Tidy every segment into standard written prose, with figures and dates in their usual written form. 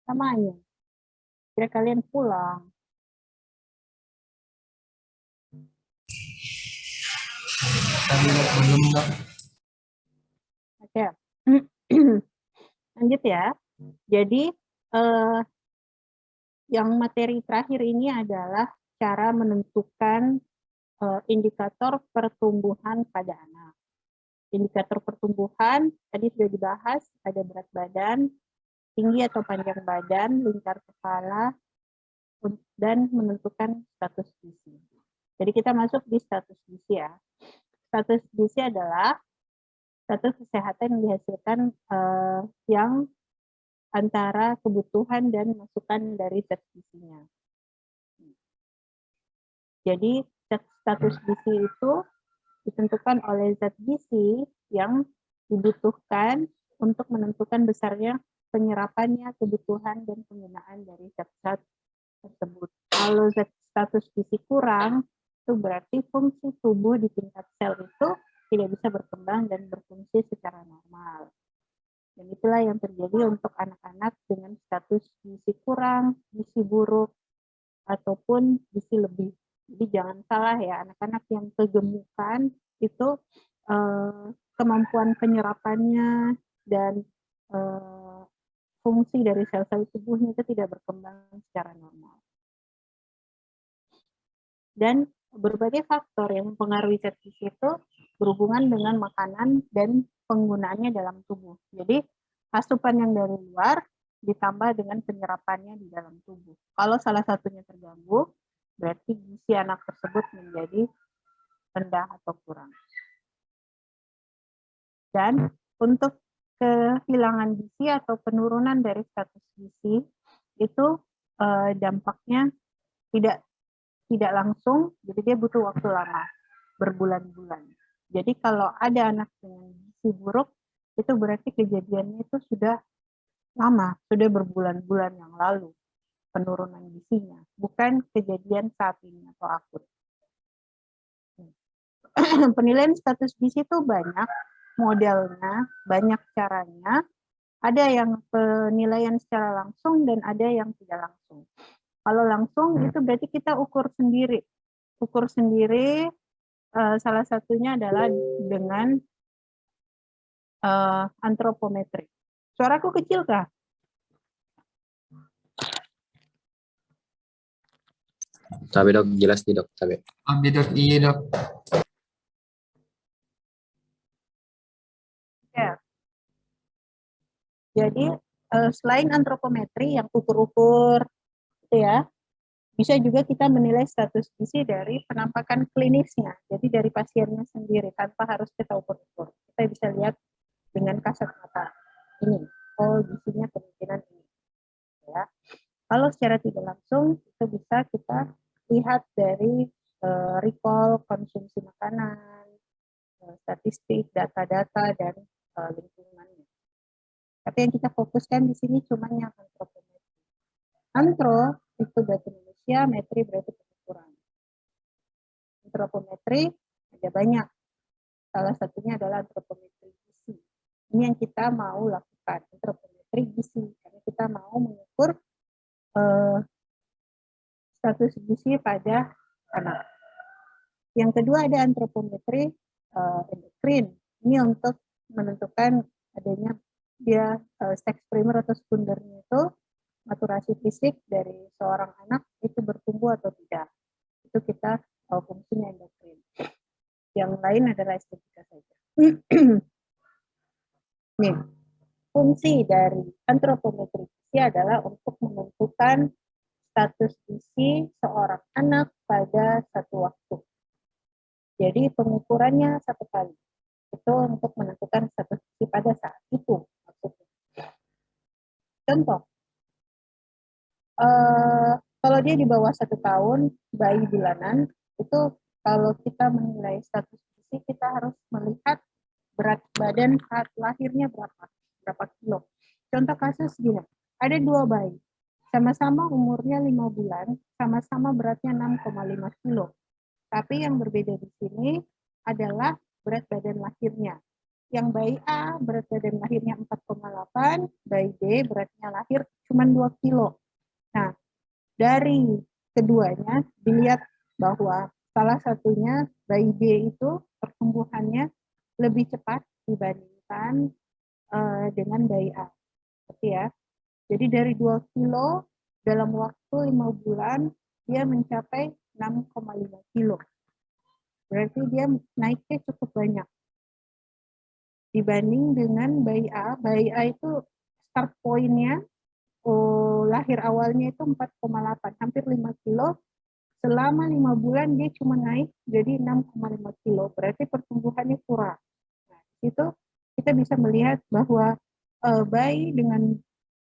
Namanya. Kira kalian pulang. Belum, Dok. Oke. Lanjut ya. Jadi yang materi terakhir ini adalah cara menentukan indikator pertumbuhan pada anak. Indikator pertumbuhan tadi sudah dibahas, ada berat badan, tinggi atau panjang badan, lingkar kepala, dan menentukan status gizi. Jadi kita masuk di status gizi ya. Status gizi adalah status kesehatan yang dihasilkan yang antara kebutuhan dan masukan dari zat gizinya. Jadi status gizi itu ditentukan oleh zat gizi yang dibutuhkan untuk menentukan besarnya penyerapannya, kebutuhan, dan penggunaan dari zat-zat tersebut. Kalau zat status gizi kurang, itu berarti fungsi tubuh di tingkat sel itu tidak bisa berkembang dan berfungsi secara normal. Dan itulah yang terjadi untuk anak-anak dengan status gizi kurang, gizi buruk, ataupun gizi lebih. Jadi jangan salah ya, anak-anak yang kegemukan itu kemampuan penyerapannya dan fungsi dari sel-sel tubuhnya itu tidak berkembang secara normal. Dan berbagai faktor yang mempengaruhi zat gizi itu berhubungan dengan makanan dan penggunaannya dalam tubuh. Jadi asupan yang dari luar ditambah dengan penyerapannya di dalam tubuh. Kalau salah satunya terganggu, berarti gizi anak tersebut menjadi rendah atau kurang. Dan untuk kehilangan gizi atau penurunan dari status gizi itu dampaknya tidak langsung, jadi dia butuh waktu lama, berbulan-bulan. Jadi kalau ada anak dengan gizi buruk, itu berarti kejadiannya itu sudah lama, sudah berbulan-bulan yang lalu penurunan gizinya, bukan kejadian saat ini atau akut. Penilaian status gizi itu banyak modelnya, banyak caranya. Ada yang penilaian secara langsung dan ada yang tidak langsung. Kalau langsung itu berarti kita ukur sendiri. Ukur sendiri salah satunya adalah dengan antropometri. Suaraku kecil kah? Tapi dok, jelas nih dok. Tapi. Dok, iya dok. Ya. Jadi selain antropometri yang ukur-ukur, gitu ya, bisa juga kita menilai status gizi dari penampakan klinisnya. Jadi dari pasiennya sendiri tanpa harus kita ukur-ukur. Kita bisa lihat dengan kasat mata ini. Oh, gizinya kemungkinan ini. Ya. Kalau secara tidak langsung itu bisa kita lihat dari recall konsumsi makanan, statistik, data-data dan lingkungannya. Tapi yang kita fokuskan di sini cuma yang antropometri. Antro itu berarti manusia, metri berarti pengukuran. Antropometri ada banyak. Salah satunya adalah antropometri gizi. Ini yang kita mau lakukan, antropometri gizi. Karena kita mau mengukur status gizi pada anak. Yang kedua ada antropometri endokrin. Ini untuk menentukan adanya dia seks primer atau sekundernya itu maturasi fisik dari seorang anak itu bertumbuh atau tidak. Itu kita fungsinya endokrin. Yang lain adalah estetika saja. Nih, fungsi dari antropometri gizi adalah untuk menentukan status gizi seorang anak pada satu waktu. Jadi pengukurannya satu kali. Itu untuk menentukan status gizi pada saat itu. Maksudnya. Contoh, kalau dia di bawah 1 tahun, bayi bulanan, itu kalau kita menilai status gizi, kita harus melihat berat badan saat lahirnya berapa kilo. Contoh kasus gini, ada 2 bayi, sama-sama umurnya 5 bulan, sama-sama beratnya 6,5 kilo. Tapi yang berbeda di sini adalah berat badan lahirnya. Yang bayi A berat badan lahirnya 4,8, bayi B beratnya lahir cuma 2 kilo. Nah, dari keduanya dilihat bahwa salah satunya bayi B itu pertumbuhannya lebih cepat dibandingkan dengan bayi A. Seperti ya. Jadi dari 2 kilo dalam waktu 5 bulan dia mencapai 6,5 kilo. Berarti dia naiknya cukup banyak. Dibanding dengan bayi A itu start pointnya lahir awalnya itu 4,8, hampir 5 kilo. Selama 5 bulan dia cuma naik jadi 6,5 kilo. Berarti pertumbuhannya kurang. Nah, itu kita bisa melihat bahwa bayi dengan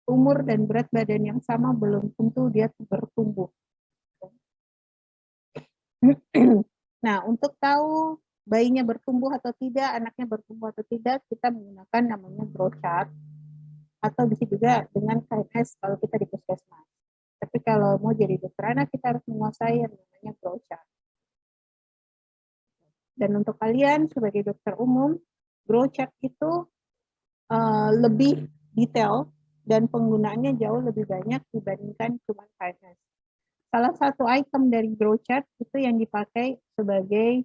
umur dan berat badan yang sama belum tentu dia bertumbuh. Nah, untuk tahu bayinya bertumbuh atau tidak, anaknya bertumbuh atau tidak, kita menggunakan namanya growth chart atau bisa juga dengan KMS kalau kita di puskesmas. Tapi kalau mau jadi dokter anak, kita harus menguasai yang namanya growth chart. Dan untuk kalian sebagai dokter umum, growth chart itu lebih detail dan penggunaannya jauh lebih banyak dibandingkan cuma KMS. Salah satu item dari growth chart itu yang dipakai sebagai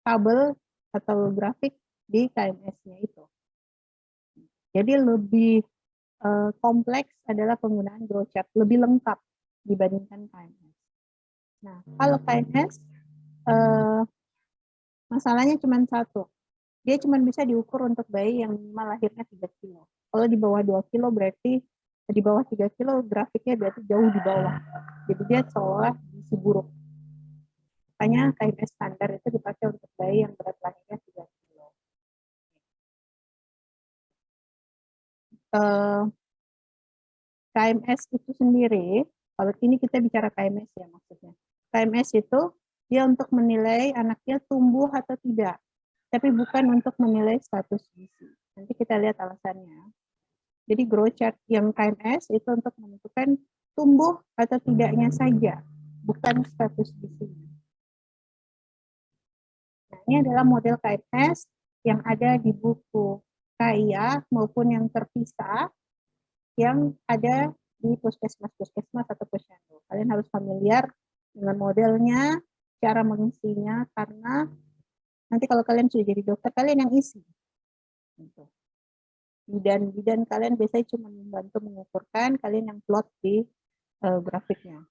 tabel atau grafik di KMS-nya itu. Jadi lebih kompleks adalah penggunaan growth chart, lebih lengkap dibandingkan KMS. Nah, kalau KMS masalahnya cuma satu. Dia cuma bisa diukur untuk bayi yang minimal lahirnya 3 kilo. Kalau di bawah 2 kilo berarti di bawah 3 kilo grafiknya berarti jauh di bawah. Jadi dia seolah gizi buruk. Makanya KMS standar itu dipakai untuk bayi yang berat lahirnya 3 kilo. KMS itu sendiri, kalau ini kita bicara KMS ya maksudnya. KMS itu dia untuk menilai anaknya tumbuh atau tidak, tapi bukan untuk menilai status gizi. Nanti kita lihat alasannya. Jadi growth chart yang KMS itu untuk menentukan tumbuh atau tidaknya saja, bukan status gizinya. Nah, ini adalah model KMS yang ada di buku KIA maupun yang terpisah yang ada di puskesmas atau posyandu. Kalian harus familiar dengan modelnya, cara mengisinya, karena nanti kalau kalian sudah jadi dokter, kalian yang isi. Bidan kalian biasanya cuma membantu mengukurkan, kalian yang plot di grafiknya.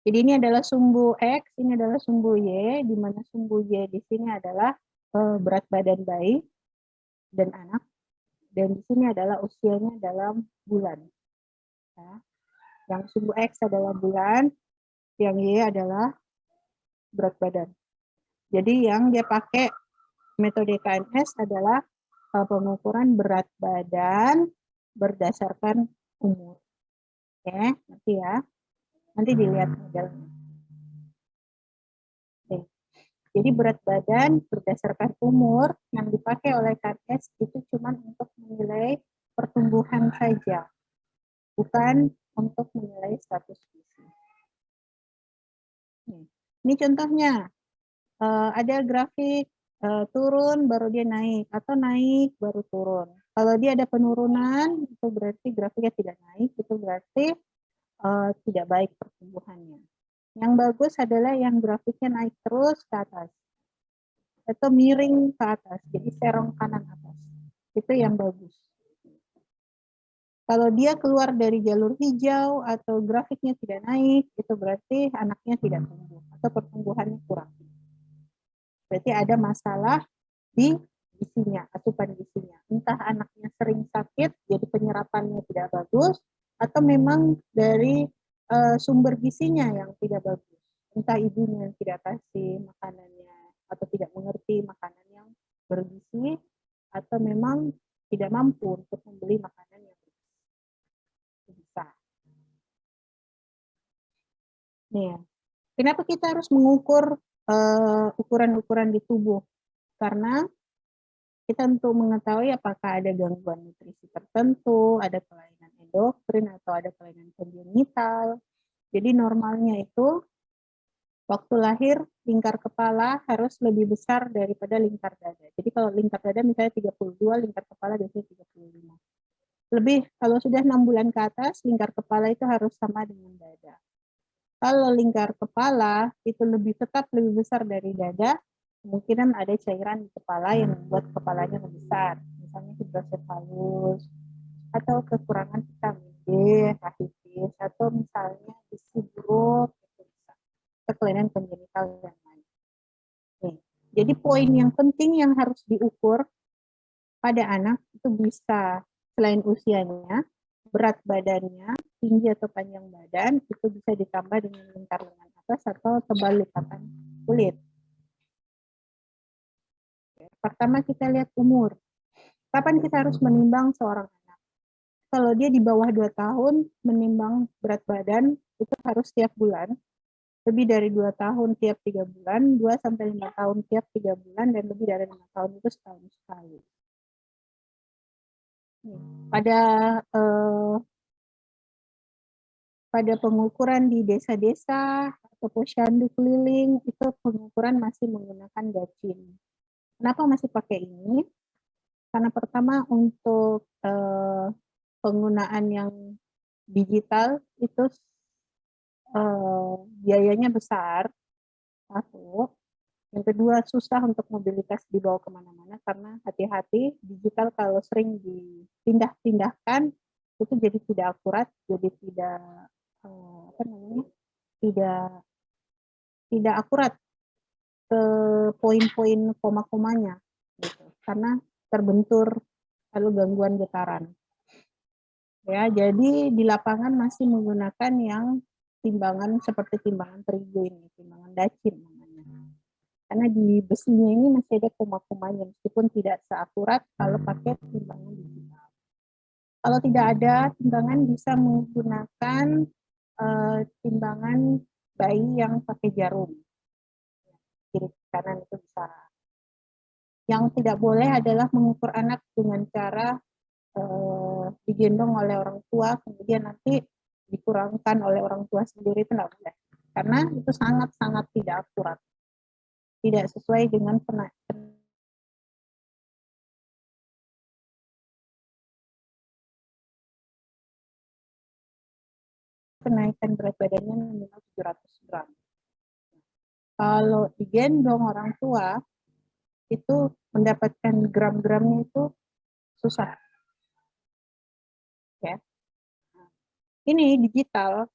Jadi ini adalah sumbu X, ini adalah sumbu Y, di mana sumbu Y di sini adalah berat badan bayi dan anak, dan di sini adalah usianya dalam bulan. Ya. Yang sumbu X adalah bulan, yang Y adalah berat badan. Jadi yang dia pakai metode KMS adalah pengukuran berat badan berdasarkan umur. Oke, nanti ya. Nanti dilihat modelnya. Oke. Jadi berat badan berdasarkan umur yang dipakai oleh KMS itu cuma untuk menilai pertumbuhan saja, bukan untuk menilai status gizi. Ini contohnya, ada grafik turun baru dia naik, atau naik baru turun. Kalau dia ada penurunan, itu berarti grafiknya tidak naik, itu berarti tidak baik pertumbuhannya. Yang bagus adalah yang grafiknya naik terus ke atas, atau miring ke atas, jadi serong kanan atas. Itu yang bagus. Kalau dia keluar dari jalur hijau atau grafiknya tidak naik, itu berarti anaknya tidak tumbuh atau pertumbuhannya kurang. Berarti ada masalah di gizinya, asupan gizinya. Entah anaknya sering sakit, jadi penyerapannya tidak bagus, atau memang dari sumber gizinya yang tidak bagus. Entah ibunya yang tidak kasih makanannya, atau tidak mengerti makanan yang bergizi, atau memang tidak mampu untuk membeli makanan yang bergizi. Bisa. Nih, kenapa kita harus mengukur ukuran-ukuran di tubuh? Karena kita untuk mengetahui apakah ada gangguan nutrisi tertentu, ada kelainan endokrin, atau ada kelainan kongenital. Jadi normalnya itu Waktu lahir, lingkar kepala harus lebih besar daripada lingkar dada. Jadi kalau lingkar dada misalnya 32, lingkar kepala biasanya 35. Lebih, kalau sudah 6 bulan ke atas, lingkar kepala itu harus sama dengan dada. Kalau lingkar kepala itu tetap lebih besar dari dada, kemungkinan ada cairan di kepala yang membuat kepalanya membesar. Misalnya hidrosefalus, atau kekurangan vitamin D, rahitis, atau misalnya gizi buruk, atau kelainan kongenital yang lain. Nih. Jadi poin yang penting yang harus diukur pada anak itu bisa selain usianya, berat badannya, tinggi atau panjang badan, itu bisa ditambah dengan lingkar lengan atas atau tebal lipatan kulit. Pertama kita lihat umur. Kapan kita harus menimbang seorang anak? Kalau dia di bawah 2 tahun, menimbang berat badan itu harus tiap bulan. Lebih dari 2 tahun tiap 3 bulan, 2-5 tahun tiap 3 bulan, dan lebih dari 5 tahun itu setahun sekali. Pada pada pengukuran di desa-desa atau posyandu keliling, itu pengukuran masih menggunakan gacin. Kenapa masih pakai ini? Karena pertama untuk penggunaan yang digital itu biayanya besar, satu. Yang kedua, susah untuk mobilitas dibawa kemana-mana karena hati-hati digital kalau sering dipindah-pindahkan itu jadi tidak akurat, jadi tidak tidak akurat ke poin-poin koma-komanya, gitu. Karena terbentur lalu gangguan getaran. Ya, jadi di lapangan masih menggunakan yang timbangan seperti timbangan terigu ini, timbangan dacin namanya. Karena di besinya ini masih ada koma-komanya, meskipun tidak seakurat kalau pakai timbangan digital. Kalau tidak ada timbangan, bisa menggunakan timbangan bayi yang pakai jarum. Kiri kanan itu bisa. Yang tidak boleh adalah mengukur anak dengan cara digendong oleh orang tua, kemudian nanti dikurangkan oleh orang tua sendiri, itu tidak boleh. Karena itu sangat-sangat tidak akurat. Tidak sesuai dengan kenaikan berat badannya minimal 700 gram. Kalau digendong orang tua, itu mendapatkan gram-gramnya itu susah. Ya. Ini digital,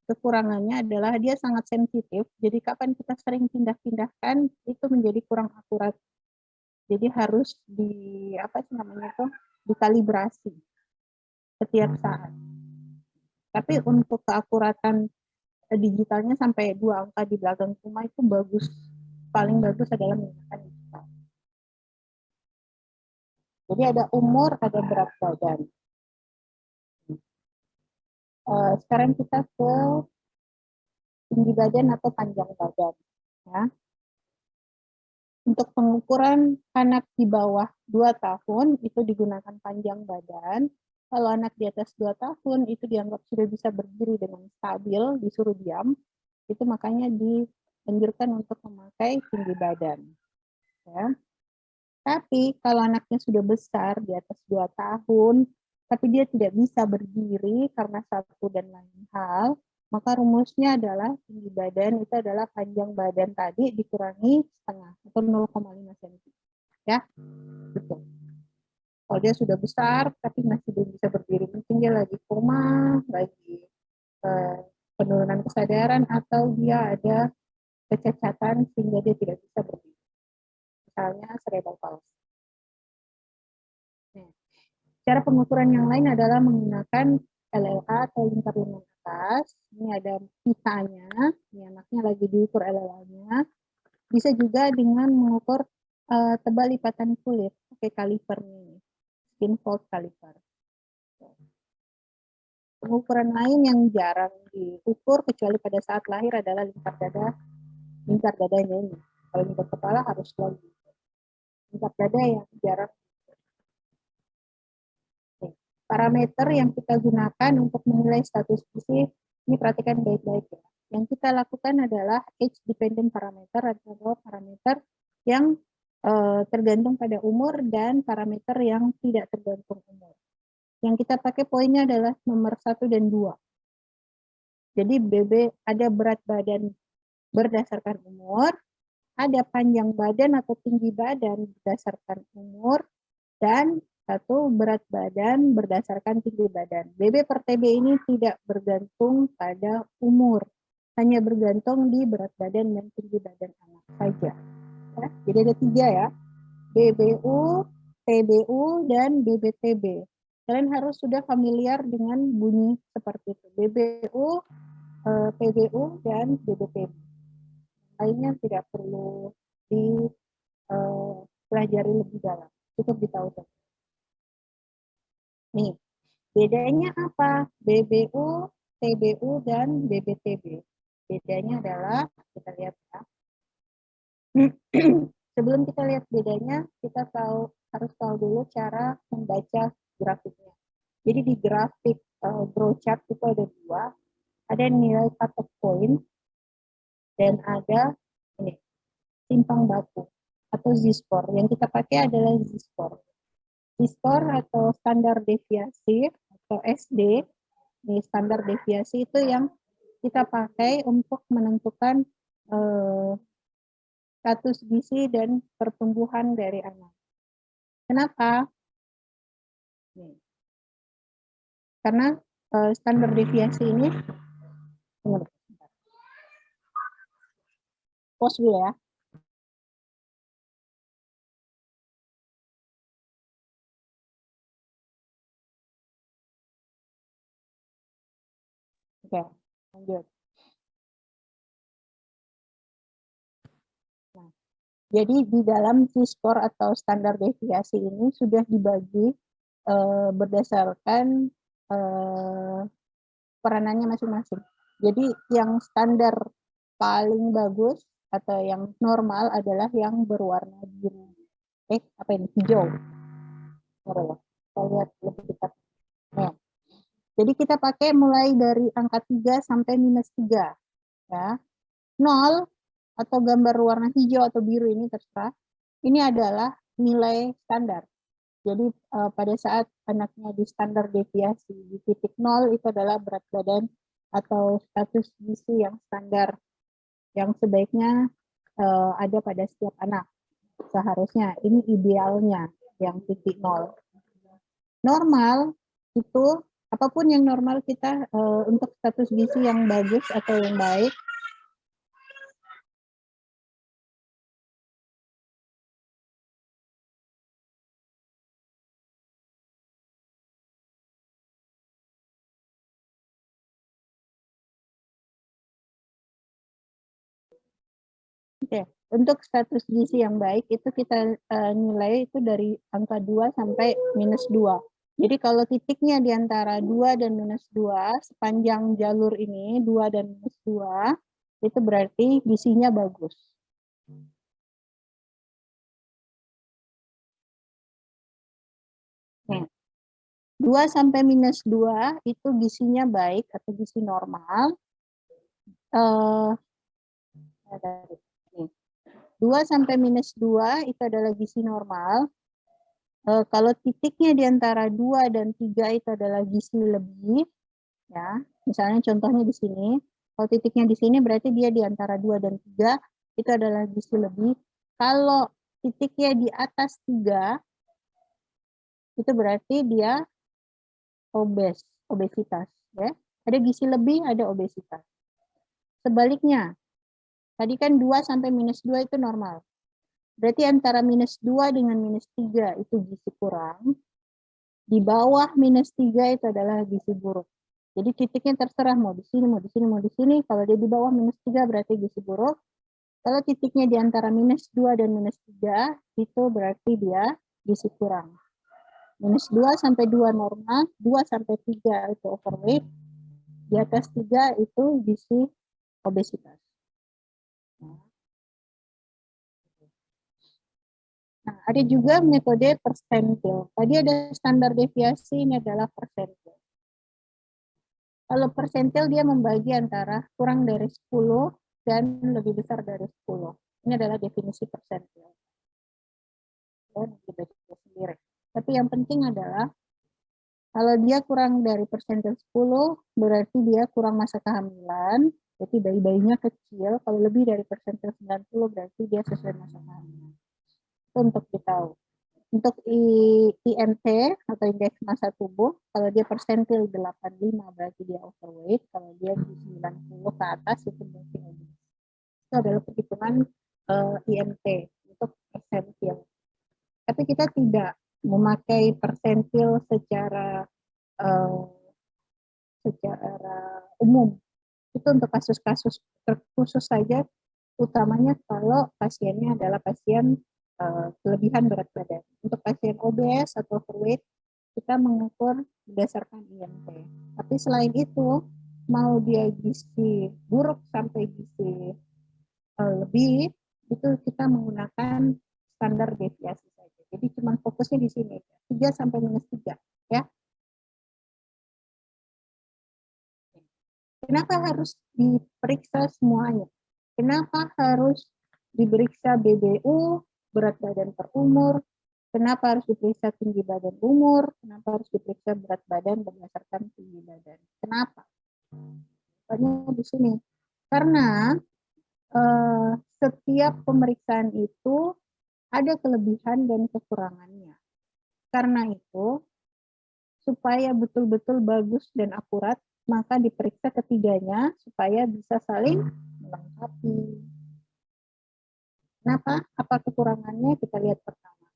kekurangannya adalah dia sangat sensitif, jadi kapan kita sering pindah-pindahkan, itu menjadi kurang akurat. Jadi harus dikalibrasi setiap saat. Tapi untuk keakuratan digitalnya sampai 2 angka di belakang rumah itu bagus. Paling bagus adalah menggunakan digital. Jadi ada umur, ada berat badan. Sekarang kita ke tinggi badan atau panjang badan. Ya. Untuk pengukuran anak di bawah 2 tahun itu digunakan panjang badan. Kalau anak di atas 2 tahun itu dianggap sudah bisa berdiri dengan stabil, disuruh diam, itu makanya dianjurkan untuk memakai tinggi badan. Ya. Tapi kalau anaknya sudah besar di atas 2 tahun, tapi dia tidak bisa berdiri karena satu dan lain hal, maka rumusnya adalah tinggi badan itu adalah panjang badan tadi dikurangi setengah atau 0,5 cm. Ya, betul. Kalau dia sudah besar tapi masih belum bisa berdiri, mungkin dia lagi koma, lagi penurunan kesadaran, atau dia ada kecacatan sehingga dia tidak bisa berdiri. Misalnya cerebral palsy. Nah, cara pengukuran yang lain adalah menggunakan LLA atau lingkar lengan atas. Ini ada pitanya, ini anaknya lagi diukur LLA-nya. Bisa juga dengan mengukur tebal lipatan kulit, pakai kaliper ini, skin fold kaliper. Pengukuran lain yang jarang diukur kecuali pada saat lahir adalah lingkar dadanya ini. Kalau lingkar kepala harus lagi. Lingkar dada yang jarang. Parameter yang kita gunakan untuk menilai status gizi, ini perhatikan baik-baik ya. Yang kita lakukan adalah age dependent parameter atau parameter yang tergantung pada umur dan parameter yang tidak tergantung umur. Yang kita pakai poinnya adalah nomor 1 dan 2. Jadi BB ada berat badan berdasarkan umur, ada panjang badan atau tinggi badan berdasarkan umur, dan satu berat badan berdasarkan tinggi badan. BB per TB ini tidak bergantung pada umur, hanya bergantung di berat badan dan tinggi badan anak saja. Ya, jadi ada 3 ya, BBU, TBU, dan BBTB. Kalian harus sudah familiar dengan bunyi seperti itu, BBU, TBU, dan BBTB. Lainnya tidak perlu dipelajari lebih dalam, cukup ditahu saja. Nih, bedanya apa? BBU, TBU, dan BBTB. Bedanya adalah, kita lihat ya. Sebelum kita lihat bedanya, kita harus tahu dulu cara membaca grafiknya. Jadi di grafik grow chart itu ada 2, ada nilai cut-off point dan ada ini simpang baku atau z-score. Yang kita pakai adalah z-score. Z-score atau standar deviasi atau SD, ini standar deviasi itu yang kita pakai untuk menentukan status gizi dan pertumbuhan dari anak. Kenapa? Karena standar deviasi ini, pause dulu ya. Oke, lanjut. Nah, jadi di dalam Z-score atau standar deviasi ini sudah dibagi berdasarkan peranannya masing-masing. Jadi yang standar paling bagus atau yang normal adalah yang berwarna biru. Apa ini? Hijau. Kita lihat lebih dekat. Nah, jadi kita pakai mulai dari angka 3 sampai -3. Ya. 0 atau gambar warna hijau atau biru ini terserah. Ini adalah nilai standar. Jadi pada saat anaknya di standar deviasi di titik 0 itu adalah berat badan atau status gizi yang standar yang sebaiknya ada pada setiap anak. Seharusnya ini idealnya yang titik 0. Normal itu apapun yang normal kita untuk status gizi yang bagus atau yang baik. Oke, untuk status gizi yang baik itu kita nilai itu dari angka 2 sampai -2. Jadi kalau titiknya di antara 2 dan -2, sepanjang jalur ini 2 dan -2, itu berarti gizinya bagus. Nah, 2 sampai -2 itu gizinya baik atau gizi normal. 2 sampai -2 itu adalah gizi normal. Kalau titiknya di antara 2 dan 3 itu adalah gizi lebih, ya. Misalnya contohnya di sini, kalau titiknya di sini berarti dia di antara 2 dan 3 itu adalah gizi lebih. Kalau titiknya di atas 3 itu berarti dia obesitas, ya. Ada gizi lebih, ada obesitas. Sebaliknya, tadi kan 2 sampai -2 itu normal. Berarti antara -2 dengan -3 itu gizi kurang. Di bawah -3 itu adalah gizi buruk. Jadi titiknya terserah mau di sini, mau di sini, mau di sini. Kalau dia di bawah -3 berarti gizi buruk. Kalau titiknya di antara -2 dan -3 itu berarti dia gizi kurang. -2 sampai 2 normal, 2 sampai 3 itu overweight. Di atas 3 itu gizi obesitas. Nah, ada juga metode persentil. Tadi ada standar deviasi, ini adalah persentil. Kalau persentil dia membagi antara kurang dari 10 dan lebih besar dari 10. Ini adalah definisi persentil. Ya, dibaca sendiri. Tapi yang penting adalah kalau dia kurang dari persentil 10, berarti dia kurang masa kehamilan. Jadi bayi-bayinya kecil. Kalau lebih dari persentil 90, berarti dia sesuai masa kehamilan. Itu untuk ditahu. Untuk IMT atau indeks massa tubuh, kalau dia persentil 85 berarti dia overweight, kalau dia di 90 ke atas itu berarti obese. Itu adalah perhitungan IMT untuk persentil. Tapi kita tidak memakai persentil secara umum. Itu untuk kasus-kasus terkhusus saja, utamanya kalau pasiennya adalah pasien kelebihan berat badan. Untuk pasien obes atau overweight, kita mengukur berdasarkan IMT. Tapi selain itu, mau dia gizi buruk sampai gizi lebih, itu kita menggunakan standar deviasi saja. Jadi cuma fokusnya di sini, 3 sampai -3, ya. Kenapa harus diperiksa semuanya? Kenapa harus diperiksa BBU, berat badan per umur? Kenapa harus diperiksa tinggi badan umur? Kenapa harus diperiksa berat badan berdasarkan tinggi badan? Kenapa? Soalnya di sini. Karena setiap pemeriksaan itu ada kelebihan dan kekurangannya. Karena itu, supaya betul-betul bagus dan akurat, maka diperiksa ketiganya supaya bisa saling melengkapi. Kenapa? Apa kekurangannya? Kita lihat pertama.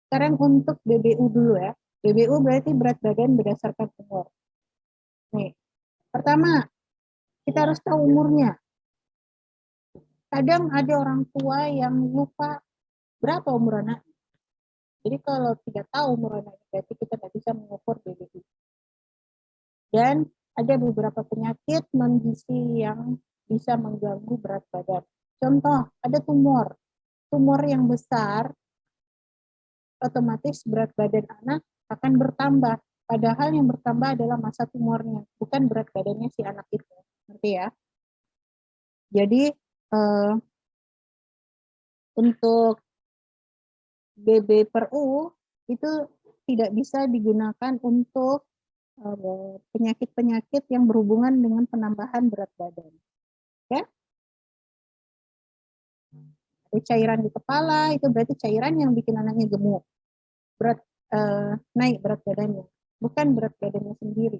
Sekarang untuk BBU dulu ya. BBU berarti berat badan berdasarkan umur. Nih, pertama, kita harus tahu umurnya. Kadang ada orang tua yang lupa berapa umur anak. Jadi kalau tidak tahu umur anak, berarti kita tidak bisa mengukur BBU. Dan ada beberapa penyakit non-gizi yang bisa mengganggu berat badan. Contoh, ada tumor. Tumor yang besar, otomatis berat badan anak akan bertambah. Padahal yang bertambah adalah massa tumornya, bukan berat badannya si anak itu. Ngerti ya? Jadi, untuk BB per U itu tidak bisa digunakan untuk penyakit-penyakit yang berhubungan dengan penambahan berat badan. Ya? Ada cairan di kepala, itu berarti cairan yang bikin anaknya gemuk. Naik berat badannya, bukan berat badannya sendiri.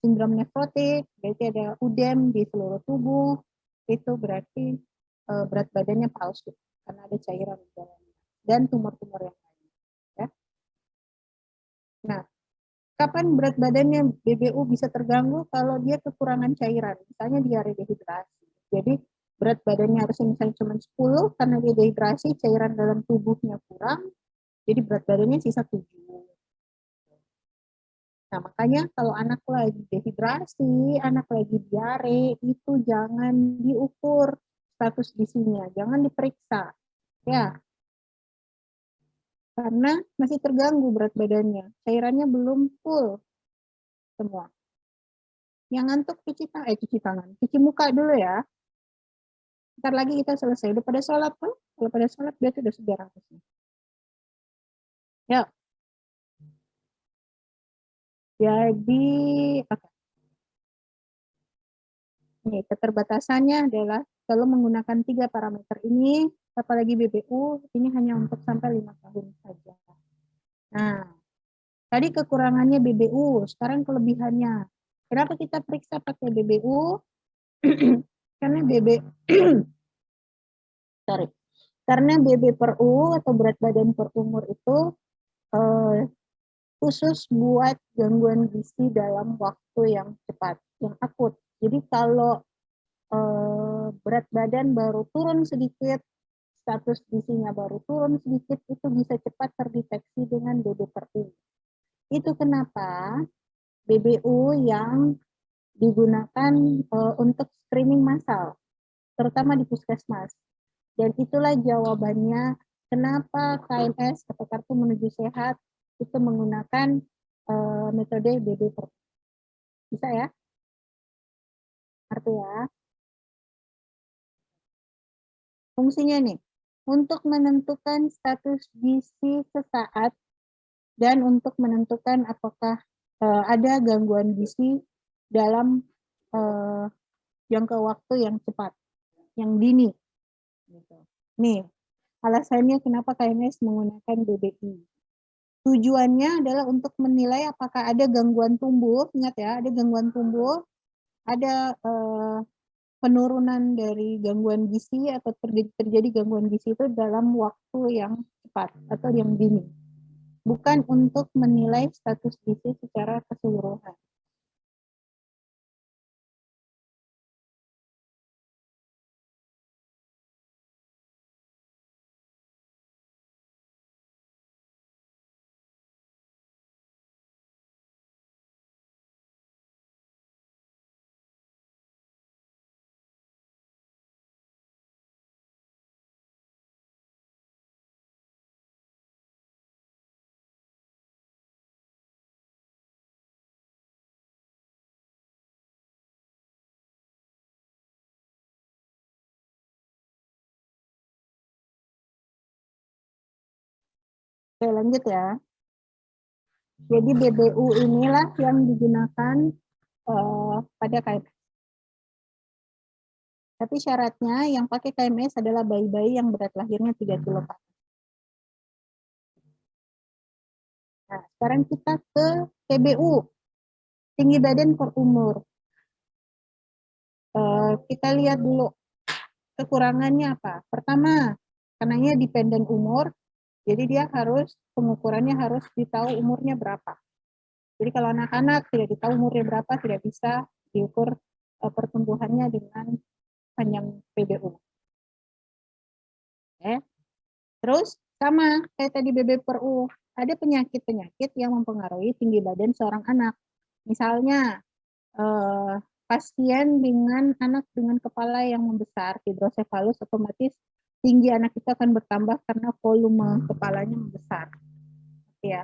Sindrom nefrotik, berarti ada udem di seluruh tubuh, itu berarti berat badannya palsu, karena ada cairan di dalamnya. Dan tumor-tumor yang lain. Ya. Nah, kapan berat badannya BBU bisa terganggu? Kalau dia kekurangan cairan, misalnya diare dehidrasi. Jadi berat badannya harusnya misalnya cuma 10, karena dia dehidrasi, cairan dalam tubuhnya kurang, jadi berat badannya sisa 7. Nah, makanya kalau anak lagi dehidrasi, anak lagi diare, itu jangan diukur status gizinya, jangan diperiksa. Ya, karena masih terganggu berat badannya, cairannya belum full semua. Yang ngantuk cuci tangan, cuci muka dulu ya. Ntar lagi kita selesai. Udah pada sholat kan? Kalau pada sholat berarti udah sudah harusnya. Ya. Jadi, okay. Nih, keterbatasannya adalah kalau menggunakan 3 parameter ini, apalagi BBU, ini hanya untuk sampai 5 tahun saja. Nah, tadi kekurangannya BBU, sekarang kelebihannya. Kenapa kita periksa pakai BBU? Karena Karena BB per U atau berat badan per umur itu khusus buat gangguan gizi dalam waktu yang cepat, yang akut. Jadi kalau berat badan baru turun sedikit, status gizinya baru turun sedikit, itu bisa cepat terdeteksi dengan BB per U. Itu kenapa BBU yang digunakan untuk screening massal, terutama di puskesmas. Dan itulah jawabannya kenapa KMS atau Kartu Menuju Sehat itu menggunakan metode BB per U. Bisa ya? Ngerti ya? Fungsinya nih, untuk menentukan status gizi sesaat dan untuk menentukan apakah ada gangguan gizi dalam jangka waktu yang cepat, yang dini. Gitu. Nih, alasannya kenapa KMS menggunakan BBI. Tujuannya adalah untuk menilai apakah ada gangguan tumbuh, ingat ya, ada gangguan tumbuh, ada penurunan dari gangguan gizi atau terjadi gangguan gizi itu dalam waktu yang cepat atau yang dini. Bukan untuk menilai status gizi secara keseluruhan. Oke, lanjut ya. Jadi BBU inilah yang digunakan pada KMS. Tapi syaratnya yang pakai KMS adalah bayi-bayi yang berat lahirnya 3 kilo. Nah, sekarang kita ke TBU, tinggi badan per umur. Kita lihat dulu kekurangannya apa. Pertama, karenanya dependen umur, jadi dia harus pengukurannya harus ditahu umurnya berapa. Jadi kalau anak-anak tidak ditahu umurnya berapa, tidak bisa diukur pertumbuhannya dengan panjang PBU. Oke. Terus sama kayak tadi BB per U, ada penyakit-penyakit yang mempengaruhi tinggi badan seorang anak. Misalnya pasien dengan anak dengan kepala yang membesar, hidrosefalus, otomatis tinggi anak itu akan bertambah karena volume kepalanya membesar. Ya.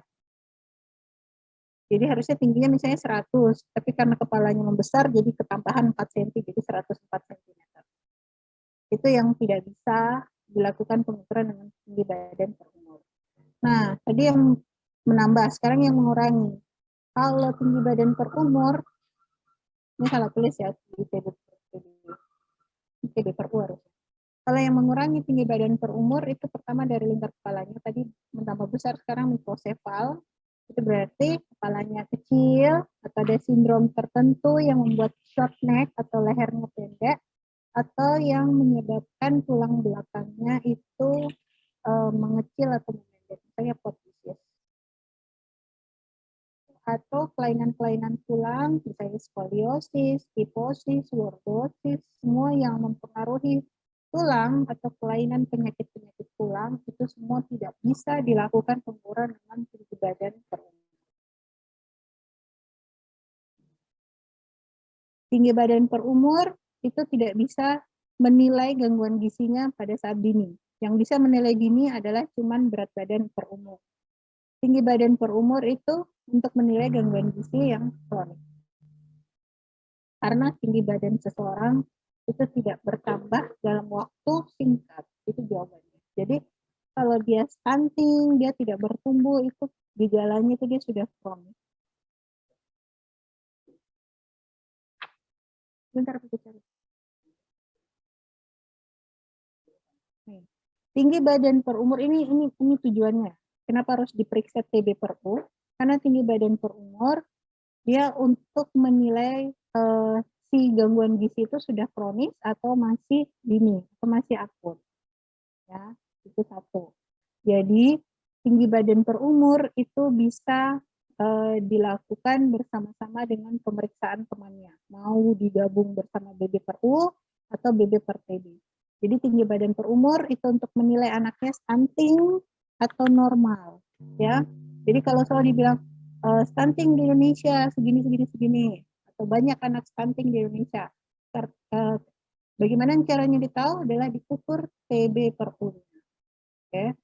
Jadi harusnya tingginya misalnya 100, tapi karena kepalanya membesar jadi ketambahan 4 cm, jadi 104 cm. Itu yang tidak bisa dilakukan pengukuran dengan tinggi badan per umur. Nah, tadi yang menambah, sekarang yang mengurangi. Kalau tinggi badan per umur, ini salah tulis ya, di TB per umur. Kalau yang mengurangi tinggi badan per umur, itu pertama dari lingkar kepalanya, tadi menambah besar, sekarang mikrosefal, itu berarti kepalanya kecil, atau ada sindrom tertentu yang membuat short neck atau lehernya pendek, atau yang menyebabkan tulang belakangnya itu mengecil atau memendek, misalnya podfisis. Atau kelainan-kelainan tulang, misalnya skoliosis, kifosis, lordosis, semua yang mempengaruhi tulang atau kelainan penyakit-penyakit tulang, itu semua tidak bisa dilakukan pengukuran dengan tinggi badan per umur. Tinggi badan per umur itu tidak bisa menilai gangguan gizinya pada saat dini. Yang bisa menilai dini adalah cuman berat badan per umur. Tinggi badan per umur itu untuk menilai gangguan gizi yang kronik. Karena tinggi badan seseorang itu tidak bertambah dalam waktu singkat. Itu jawabannya. Jadi kalau dia stunting, dia tidak bertumbuh, itu gejalanya itu dia sudah kronik. Bentar aku cari. Tinggi badan per umur ini tujuannya. Kenapa harus diperiksa TB per U? Karena tinggi badan per umur dia untuk menilai si gangguan gizi itu sudah kronis atau masih dini atau masih akut. Ya, itu satu. Jadi tinggi badan per umur itu bisa dilakukan bersama-sama dengan pemeriksaan temannya. Mau digabung bersama BB per U atau BB per TB. Jadi tinggi badan per umur itu untuk menilai anaknya stunting atau normal, ya. Jadi kalau selalu dibilang stunting di Indonesia segini, atau banyak anak stunting di Indonesia, bagaimana caranya ditahu adalah diukur TB per U. Okay.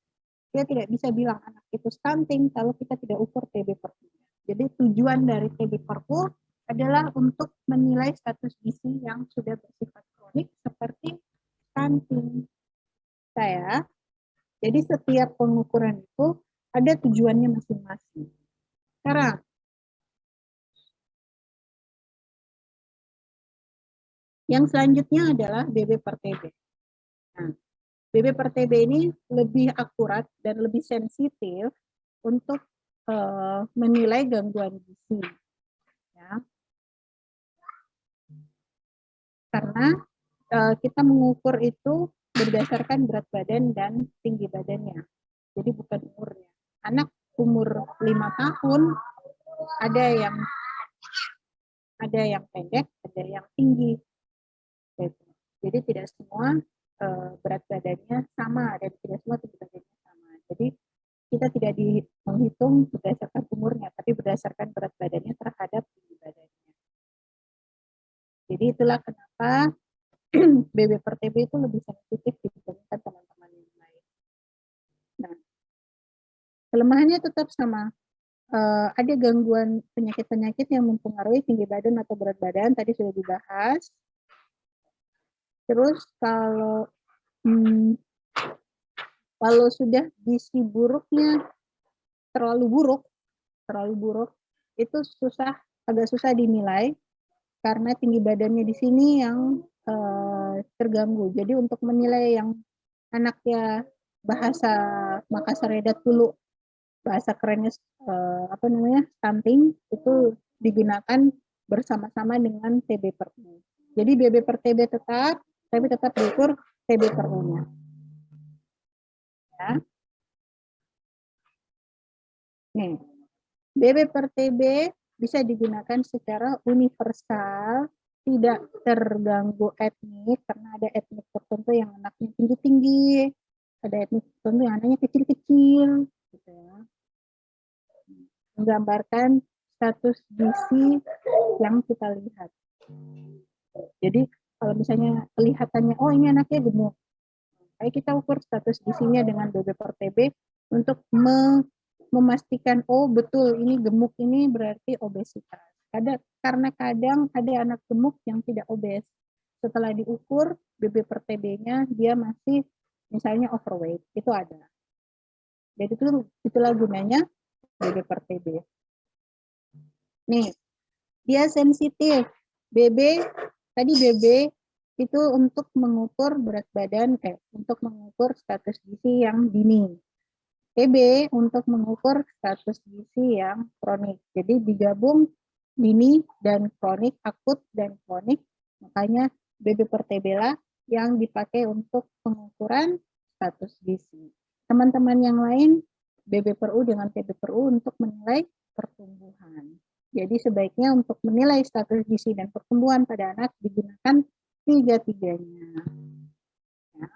Dia tidak bisa bilang anak itu stunting kalau kita tidak ukur TB per U. Jadi tujuan dari TB per U adalah untuk menilai status gizi yang sudah bersifat kronik seperti stunting. Jadi setiap pengukuran itu ada tujuannya masing-masing. Sekarang, yang selanjutnya adalah BB per TB. Nah, BB per TB ini lebih akurat dan lebih sensitif untuk menilai gangguan gizi. Ya. Karena kita mengukur itu berdasarkan berat badan dan tinggi badannya. Jadi bukan umurnya. Anak umur 5 tahun ada yang pendek, ada yang tinggi. Jadi tidak semua berat badannya sama dan tidak semua tinggi badannya sama. Jadi kita tidak menghitung berdasarkan umurnya, tapi berdasarkan berat badannya terhadap tinggi badannya. Jadi itulah kenapa BB per TB itu lebih sensitif dibandingkan teman-teman yang lain. Nah, kelemahannya tetap sama. Ada gangguan penyakit-penyakit yang mempengaruhi tinggi badan atau berat badan, tadi sudah dibahas. Terus kalau sudah gizi buruknya terlalu buruk, itu agak susah dinilai karena tinggi badannya di sini yang terganggu. Jadi untuk menilai yang anaknya bahasa Makassar dulu, bahasa kerennya stunting, itu digunakan bersama-sama dengan TB per U. Jadi BB per TB tapi tetap diukur TB per U-nya. Ya. Nih, BB per TB bisa digunakan secara universal, tidak terganggu etnik, karena ada etnik tertentu yang anaknya tinggi-tinggi, ada etnik tertentu yang anaknya kecil-kecil, gitu ya. Menggambarkan status gizi yang kita lihat. Jadi kalau misalnya kelihatannya, oh ini anaknya gemuk, baik kita ukur status gizinya dengan BB per TB untuk memastikan, oh betul ini gemuk ini berarti obesitas. Karena kadang ada anak gemuk yang tidak obes. Setelah diukur BB per TB-nya dia masih misalnya overweight, itu ada. Jadi itulah gunanya BB per TB. Nih, dia sensitif. Tadi BB itu untuk mengukur berat badan, untuk mengukur status gizi yang dini. TB untuk mengukur status gizi yang kronik. Jadi digabung dini dan kronik, akut dan kronik, makanya BB per TB lah yang dipakai untuk pengukuran status gizi. Teman-teman yang lain, BB per U dengan TB per U untuk menilai pertumbuhan. Jadi sebaiknya untuk menilai status gizi dan pertumbuhan pada anak digunakan tiga-tiganya. Ya.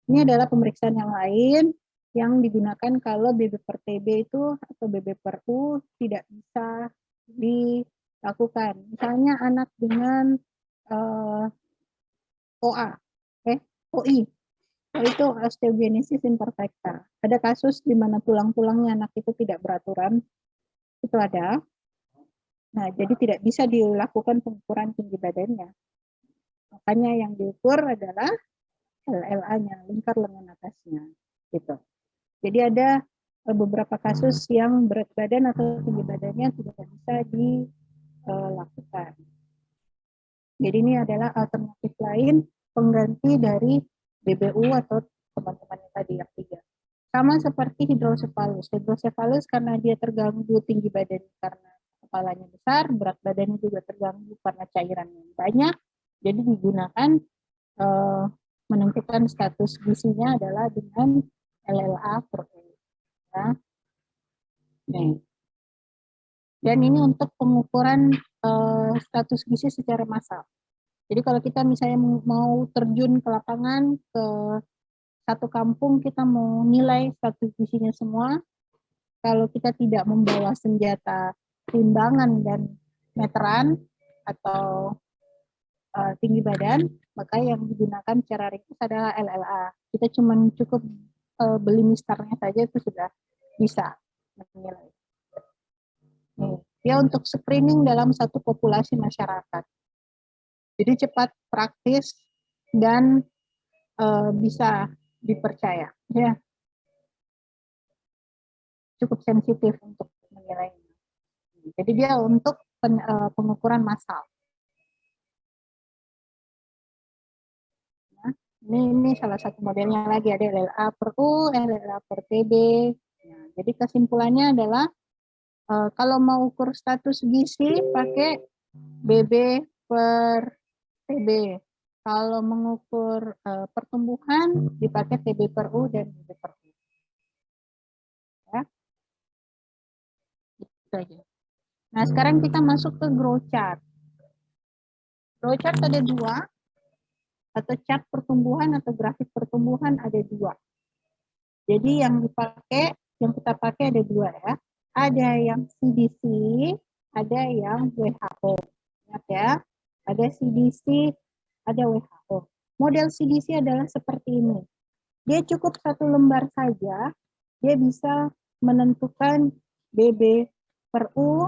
Ini adalah pemeriksaan yang lain yang digunakan kalau BB per TB itu atau BB per U tidak bisa dilakukan. Misalnya anak dengan OI, itu osteogenesis imperfecta. Ada kasus di mana tulang-tulangnya anak itu tidak beraturan, itu ada. Nah, jadi tidak bisa dilakukan pengukuran tinggi badannya. Makanya yang diukur adalah LLA-nya, lingkar lengan atasnya, gitu. Jadi ada beberapa kasus yang berat badan atau tinggi badannya tidak bisa dilakukan. Jadi ini adalah alternatif lain pengganti dari BBU atau teman-teman yang tadi yang 3. Sama seperti hidrosefalus. Hidrosefalus karena dia terganggu tinggi badan karena kepalanya besar, berat badannya juga terganggu karena cairan yang banyak. Jadi digunakan menentukan status gizinya adalah dengan LLA per U. Ya. Nih. Dan ini untuk pengukuran status gizi secara massal. Jadi kalau kita misalnya mau terjun ke lapangan, ke satu kampung, kita mau nilai status gizinya semua, kalau kita tidak membawa senjata timbangan dan meteran atau tinggi badan, maka yang digunakan secara ringkas adalah LLA. Kita cukup beli mistarnya saja itu sudah bisa menilai. Dia untuk screening dalam satu populasi masyarakat. Jadi cepat, praktis, dan bisa dipercaya. Ya, cukup sensitif untuk menilainya. Jadi dia untuk pengukuran massal. Nah, ini salah satu modelnya lagi, ada LLA per U, LLA per TB. Nah, jadi kesimpulannya adalah kalau mau ukur status gizi pakai BB per TB. Kalau mengukur pertumbuhan dipakai TB per U dan BB per U. Ya, itu aja. Nah, sekarang kita masuk ke growth chart. Growth chart ada dua, atau chart pertumbuhan atau grafik pertumbuhan ada dua. Jadi yang kita pakai ada dua ya. Ada yang CDC, ada yang WHO. Ingat ya, ada CDC, ada WHO. Model CDC adalah seperti ini. Dia cukup satu lembar saja, dia bisa menentukan BB per U,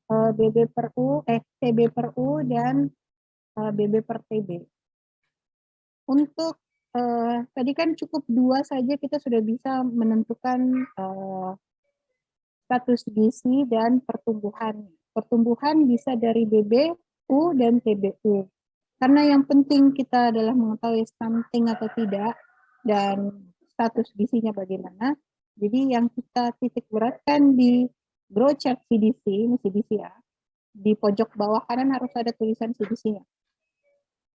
TB per U, dan BB per TB. Untuk tadi kan cukup dua saja kita sudah bisa menentukan status gizi dan pertumbuhan. Pertumbuhan bisa dari BB, U, dan TBU. Karena yang penting kita adalah mengetahui stunting atau tidak dan status gizinya bagaimana. Jadi yang kita titik beratkan di growth chart CDC, ini CDC ya, di pojok bawah kanan harus ada tulisan CDC-nya.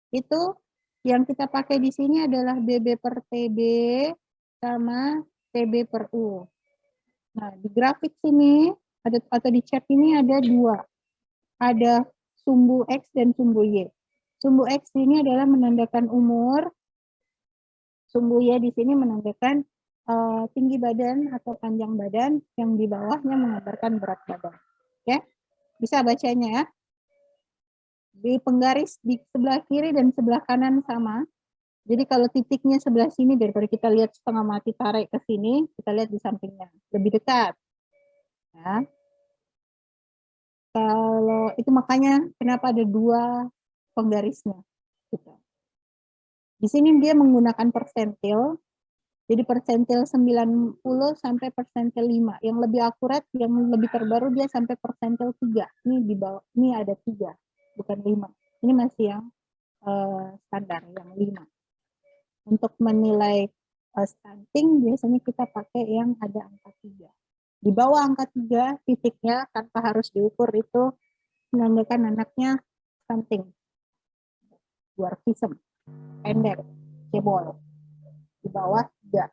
Itu yang kita pakai di sini adalah BB per TB sama TB per U. Nah, di grafik sini atau di chart ini ada dua. Ada sumbu X dan sumbu Y. Sumbu X ini adalah menandakan umur. Sumbu Y di sini menandakan tinggi badan atau panjang badan, yang di bawahnya menggambarkan berat badan. Oke? Bisa bacanya ya. Di penggaris di sebelah kiri dan sebelah kanan sama. Jadi kalau titiknya sebelah sini, daripada kita lihat setengah mati tarik ke sini, kita lihat di sampingnya, lebih dekat. Ya. Kalau itu makanya kenapa ada dua penggarisnya. Gitu. Di sini dia menggunakan persentil, jadi persentil 90 sampai persentil 5. Yang lebih akurat, yang lebih terbaru dia sampai persentil 3. Ini di bawah, ini ada 3, bukan 5. Ini masih yang standar, yang 5. Untuk menilai stunting biasanya kita pakai yang ada angka 3. Di bawah angka 3 titiknya tanpa harus diukur itu menandakan anaknya stunting. Dwarfism, pendek, cebol. Di bawah 3.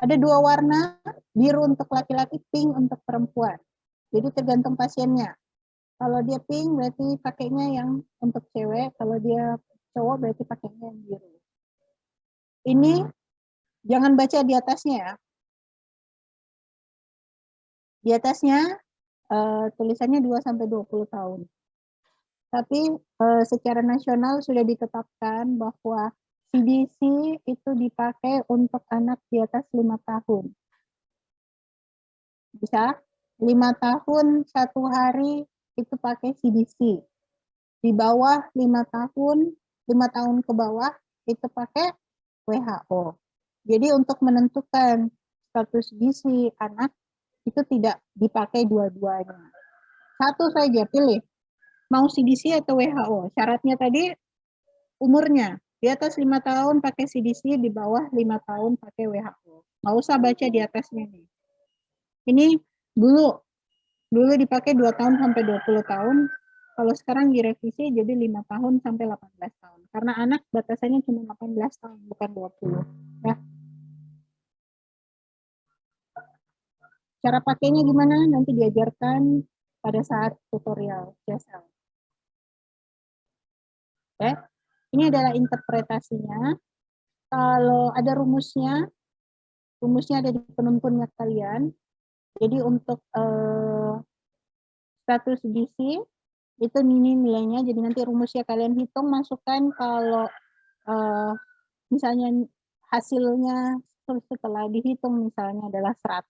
Ada dua warna, biru untuk laki-laki, pink untuk perempuan. Jadi tergantung pasiennya. Kalau dia pink berarti pakainya yang untuk cewek, kalau dia cowok berarti pakainya yang biru. Ini jangan baca di atasnya ya. Di atasnya tulisannya 2-20 tahun. Tapi secara nasional sudah ditetapkan bahwa CDC itu dipakai untuk anak di atas 5 tahun. Bisa 5 tahun 1 hari itu pakai CDC. Di bawah 5 tahun ke bawah itu pakai WHO. Jadi untuk menentukan status gizi anak itu tidak dipakai dua-duanya. Satu saja pilih. Mau CDC atau WHO. Syaratnya tadi umurnya. Di atas 5 tahun pakai CDC, di bawah 5 tahun pakai WHO. Nggak usah baca di atasnya nih. Ini dulu dipakai 2 tahun sampai 20 tahun. Kalau sekarang direvisi jadi 5 tahun sampai 18 tahun. Karena anak batasannya cuma 18 tahun, bukan 20. Ya. Cara pakainya gimana? Nanti diajarkan pada saat tutorial CSL. Oke. Ini adalah interpretasinya. Kalau ada rumusnya ada di penuntunnya kalian. Jadi untuk status gizi itu ini nilainya. Jadi nanti rumusnya kalian hitung, masukkan. Kalau misalnya hasilnya setelah dihitung misalnya adalah 100,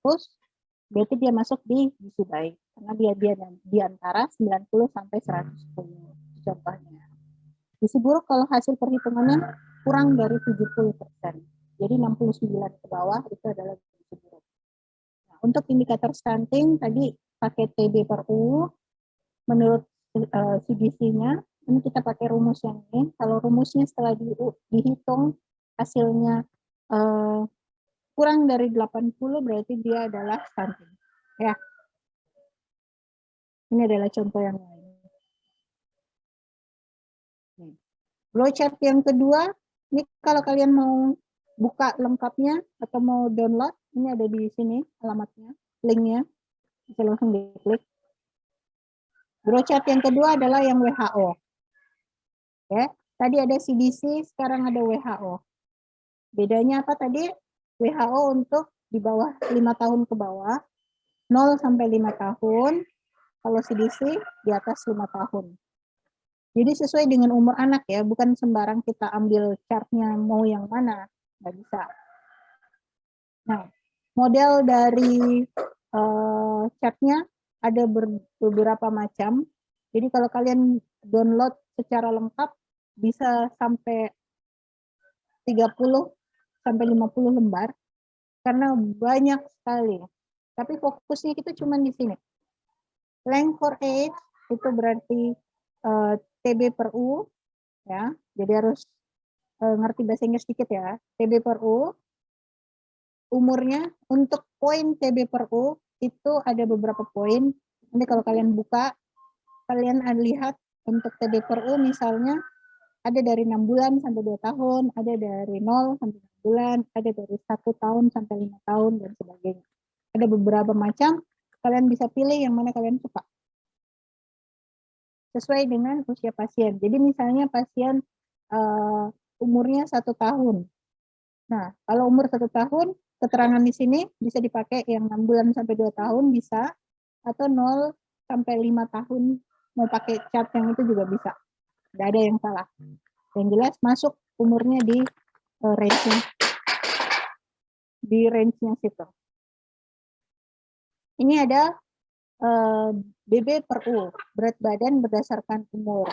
berarti dia masuk di gizi baik karena dia di antara 90 sampai 110 contohnya. Gizi buruk kalau hasil perhitungannya kurang dari 70%. Jadi 69 ke bawah itu adalah gizi buruk. Nah, untuk indikator stunting tadi pakai TB per U menurut CDC-nya. Ini kita pakai rumus yang ini. Kalau rumusnya setelah dihitung hasilnya kurang dari 80 berarti dia adalah stunting. Ya. Ini adalah contoh yang lain. Flowchart yang kedua, ini kalau kalian mau buka lengkapnya atau mau download, ini ada di sini alamatnya, linknya, bisa langsung diklik. Flowchart yang kedua adalah yang WHO. Ya, tadi ada CDC, sekarang ada WHO. Bedanya apa tadi? WHO untuk di bawah 5 tahun ke bawah, 0 sampai 5 tahun, kalau CDC di atas 5 tahun. Jadi sesuai dengan umur anak ya, bukan sembarang kita ambil chartnya mau yang mana, nggak bisa. Nah, model dari chartnya ada beberapa macam. Jadi kalau kalian download secara lengkap, bisa sampai 30 sampai 50 lembar, karena banyak sekali. Tapi fokusnya kita cuma di sini. Length for age itu berarti TB per U, ya. Jadi harus ngerti bahasa Inggris sedikit ya. TB per U, umurnya untuk poin TB per U itu ada beberapa poin. Nanti kalau kalian buka, kalian lihat untuk TB per U misalnya ada dari 6 bulan sampai 2 tahun, ada dari 0 sampai 6 bulan, ada dari 1 tahun sampai 5 tahun, dan sebagainya. Ada beberapa macam, kalian bisa pilih yang mana kalian suka. Sesuai dengan usia pasien. Jadi misalnya pasien umurnya 1 tahun. Nah, kalau umur 1 tahun, keterangan di sini bisa dipakai yang 6 bulan sampai 2 tahun bisa, atau 0 sampai 5 tahun mau pakai chart yang itu juga bisa. Tidak ada yang salah. Yang jelas masuk umurnya di range-nya situ. Ini ada BB per U, berat badan berdasarkan umur.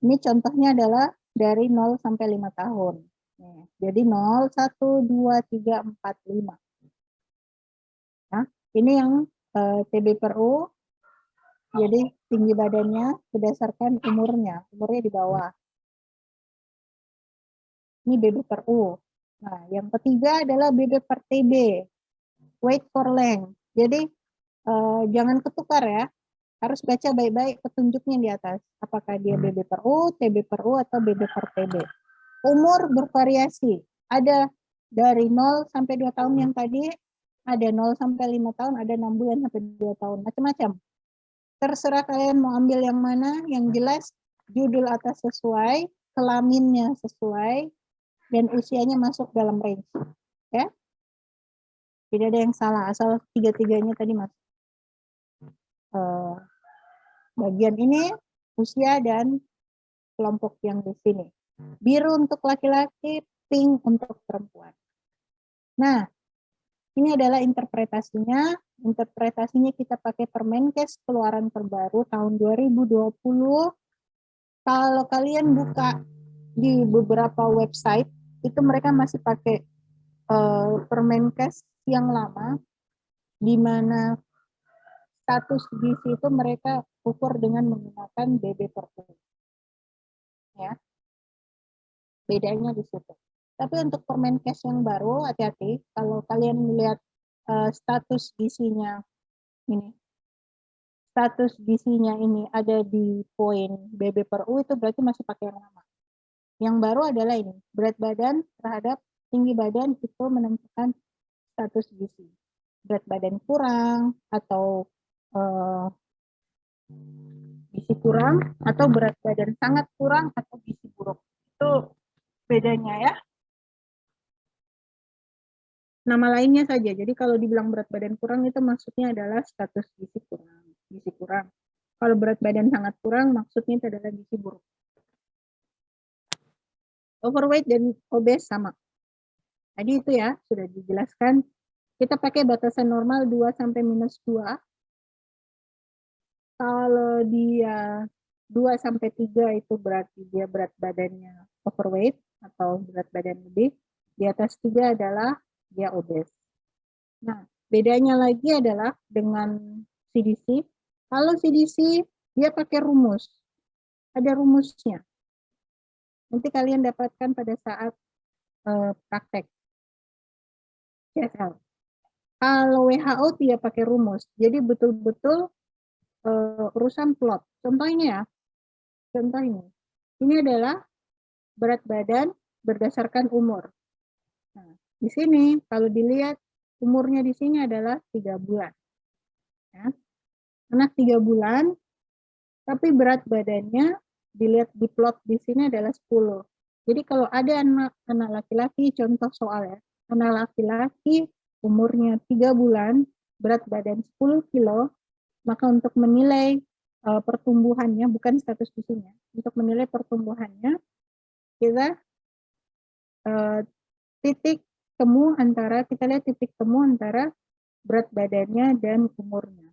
Ini contohnya adalah dari 0 sampai 5 tahun. Jadi 0, 1, 2, 3, 4, 5. Nah, ini yang TB per U. Jadi tinggi badannya berdasarkan umurnya di bawah. Ini BB per U. Nah, yang ketiga adalah BB per TB, weight for length. Jadi jangan ketukar ya, harus baca baik-baik petunjuknya di atas. Apakah dia BB per U, TB per U, atau BB per TB. Umur bervariasi, ada dari 0 sampai 2 tahun yang tadi, ada 0 sampai 5 tahun, ada 6 bulan sampai 2 tahun, macam-macam. Terserah kalian mau ambil yang mana, yang jelas judul atas sesuai, kelaminnya sesuai, dan usianya masuk dalam range. Ya, tidak ada yang salah, asal tiga-tiganya tadi masuk. Bagian ini usia dan kelompok yang di sini. Biru untuk laki-laki, pink untuk perempuan. Nah, ini adalah interpretasinya. Interpretasinya kita pakai Permenkes keluaran terbaru tahun 2020. Kalau kalian buka di beberapa website, itu mereka masih pakai Permenkes yang lama, di mana status gizi itu mereka ukur dengan menggunakan BB per U. Ya, bedanya di situ. Tapi untuk Permenkes yang baru, hati-hati. Kalau kalian melihat status gizinya ini, status gizinya ini ada di poin BB per U, itu berarti masih pakai yang lama. Yang baru adalah ini, berat badan terhadap tinggi badan itu menentukan status gizi. Berat badan kurang atau gizi kurang, atau berat badan sangat kurang atau gizi buruk. Itu bedanya ya. Nama lainnya saja. Jadi kalau dibilang berat badan kurang itu maksudnya adalah status gizi kurang. Gizi kurang. Kalau berat badan sangat kurang maksudnya itu adalah gizi buruk. Overweight dan obes sama. Tadi itu ya sudah dijelaskan. Kita pakai batasan normal 2 sampai minus 2. Kalau dia 2 sampai 3 itu berarti dia berat badannya overweight atau berat badan lebih. Di atas 3 adalah dia obes. Nah, bedanya lagi adalah dengan CDC. Kalau CDC dia pakai rumus. Ada rumusnya. Nanti kalian dapatkan pada saat praktek CSL. Kalau WHO tidak pakai rumus. Jadi betul-betul urusan plot. Contohnya ya. Contoh ini. Ini adalah berat badan berdasarkan umur. Nah, di sini kalau dilihat umurnya di sini adalah 3 bulan. Ya. Anak 3 bulan, tapi berat badannya dilihat di plot di sini adalah 10. Jadi kalau ada anak laki-laki, contoh soal ya, anak laki-laki umurnya 3 bulan, berat badan 10 kilo, maka untuk menilai pertumbuhannya, bukan status gizinya, untuk menilai pertumbuhannya, kita kita lihat titik temu antara berat badannya dan umurnya.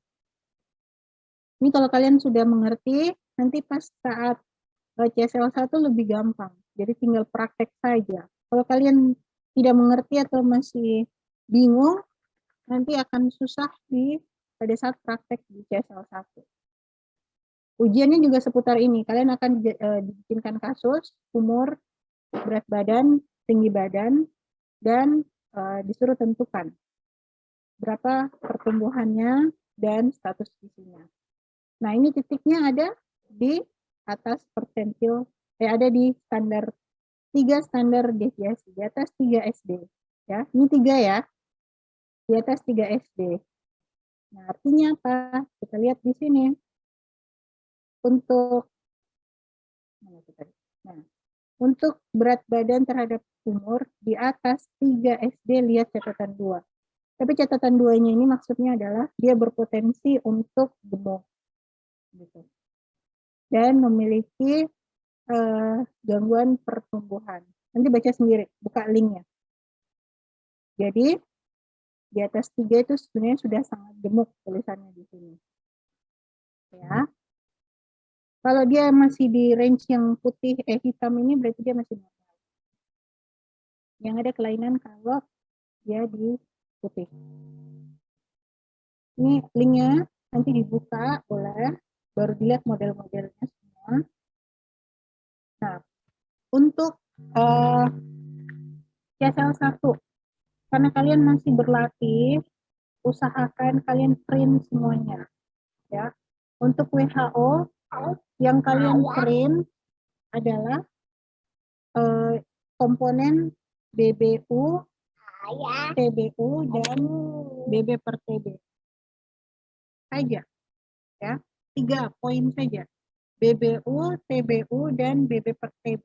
Ini kalau kalian sudah mengerti, nanti pas saat CSL 1 lebih gampang. Jadi tinggal praktek saja. Kalau kalian tidak mengerti atau masih bingung, nanti akan susah pada saat praktek di CSL 1. Ujiannya juga seputar ini. Kalian akan dibikinkan kasus, umur, berat badan, tinggi badan, dan disuruh tentukan berapa pertumbuhannya dan status gizinya. Nah, ini titiknya ada di atas persentil, ada di standar 3 standar deviasi, di atas 3 SD. Ya, ini 3 ya, di atas 3 SD. Nah, artinya apa? Kita lihat di sini. Untuk berat badan terhadap umur di atas 3 SD, lihat catatan 2. Tapi catatan 2-nya ini maksudnya adalah dia berpotensi untuk gemuk. Gitu. Dan memiliki gangguan pertumbuhan. Nanti baca sendiri, buka linknya. Jadi, di atas 3 itu sebenarnya sudah sangat gemuk tulisannya di sini. Ya. Kalau dia masih di range yang putih, hitam ini berarti dia masih normal. Yang ada kelainan kalau dia di putih. Ini linknya nanti dibuka boleh, baru dilihat model-modelnya semua. Nah, untuk CSL 1, karena kalian masih berlatih, usahakan kalian print semuanya. Ya. Untuk WHO, yang kalian print adalah komponen BBU, TBU, dan BB per TB. Saja. Ya. 3 poin saja. BBU, TBU, dan BB per TB.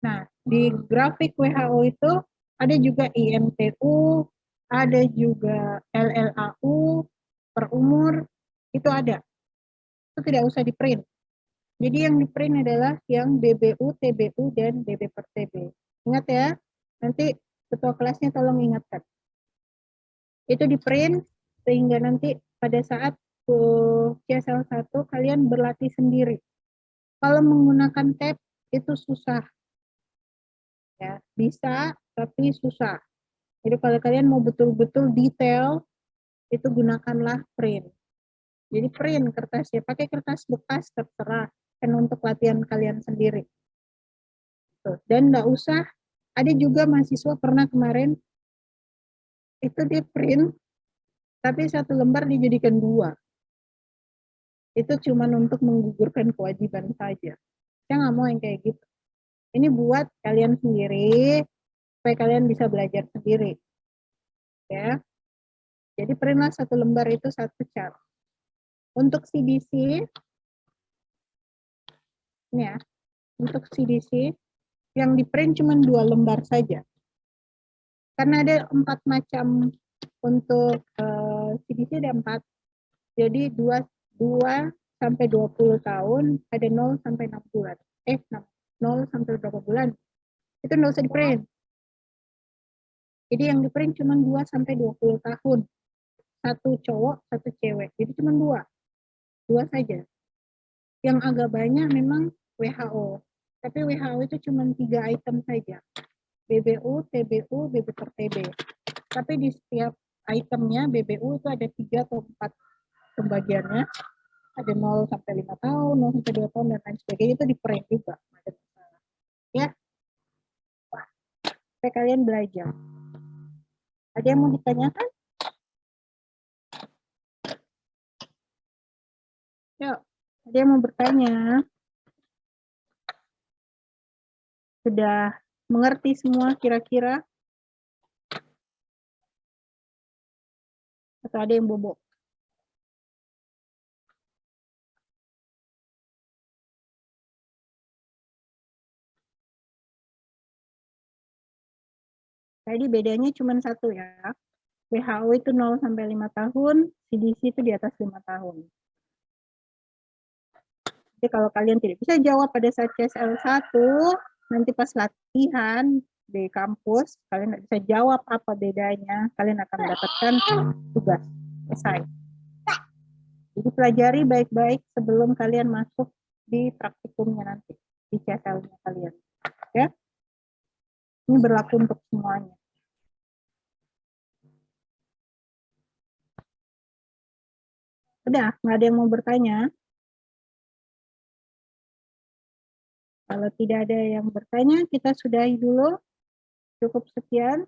Nah, di grafik WHO itu ada juga IMTU, ada juga LLAU, per umur, itu ada. Itu tidak usah di print. Jadi yang di print adalah yang BBU, TBU, dan BB per TB. Ingat ya, nanti ketua kelasnya tolong ingatkan. Itu di print, sehingga nanti pada saat CSL 1 kalian berlatih sendiri. Kalau menggunakan tab itu susah. Ya, bisa tapi susah. Jadi kalau kalian mau betul-betul detail, itu gunakanlah print. Jadi print kertasnya, pakai kertas bekas terserah, kan untuk latihan kalian sendiri. Tuh. Dan nggak usah, ada juga mahasiswa pernah kemarin, itu dia print, tapi 1 lembar dijadikan 2. Itu cuma untuk menggugurkan kewajiban saja. Saya nggak mau yang kayak gitu. Ini buat kalian sendiri, supaya kalian bisa belajar sendiri. Ya. Jadi printlah 1 lembar itu 1 chart. Untuk CDC, ini ya, untuk CDC, yang di print cuma 2 lembar saja. Karena ada 4 macam untuk CDC ada 4. Jadi 2 sampai 20 tahun, ada 0 sampai 6 bulan. 0 sampai berapa bulan? Itu nggak usah di print. Jadi yang di-print cuma 2 sampai 20 tahun. Satu cowok, satu cewek. Jadi cuma 2. 2 saja. Yang agak banyak memang WHO. Tapi WHO itu cuma 3 item saja. BBU, TBU, BB per TB. Tapi di setiap itemnya BBU itu ada 3 atau 4 pembagiannya. Ada 0 sampai 5 tahun, 0 sampai 2 tahun, dan lain sebagainya. Itu di-print juga. Ada masalah. Ya. Wah, supaya kalian belajar. Ada yang mau ditanyakan? Yuk, ada yang mau bertanya? Sudah mengerti semua kira-kira? Atau ada yang bobo? Jadi bedanya cuma satu ya. WHO itu 0 sampai 5 tahun, CDC itu di atas 5 tahun. Jadi kalau kalian tidak bisa jawab pada saat CSL1, nanti pas latihan di kampus, kalian tidak bisa jawab apa bedanya, kalian akan mendapatkan tugas selesai. Jadi pelajari baik-baik sebelum kalian masuk di praktikumnya nanti, di CSL-nya kalian. Ya. Ini berlaku untuk semuanya. Udah, nggak ada yang mau bertanya? Kalau tidak ada yang bertanya, kita sudahi dulu. Cukup sekian.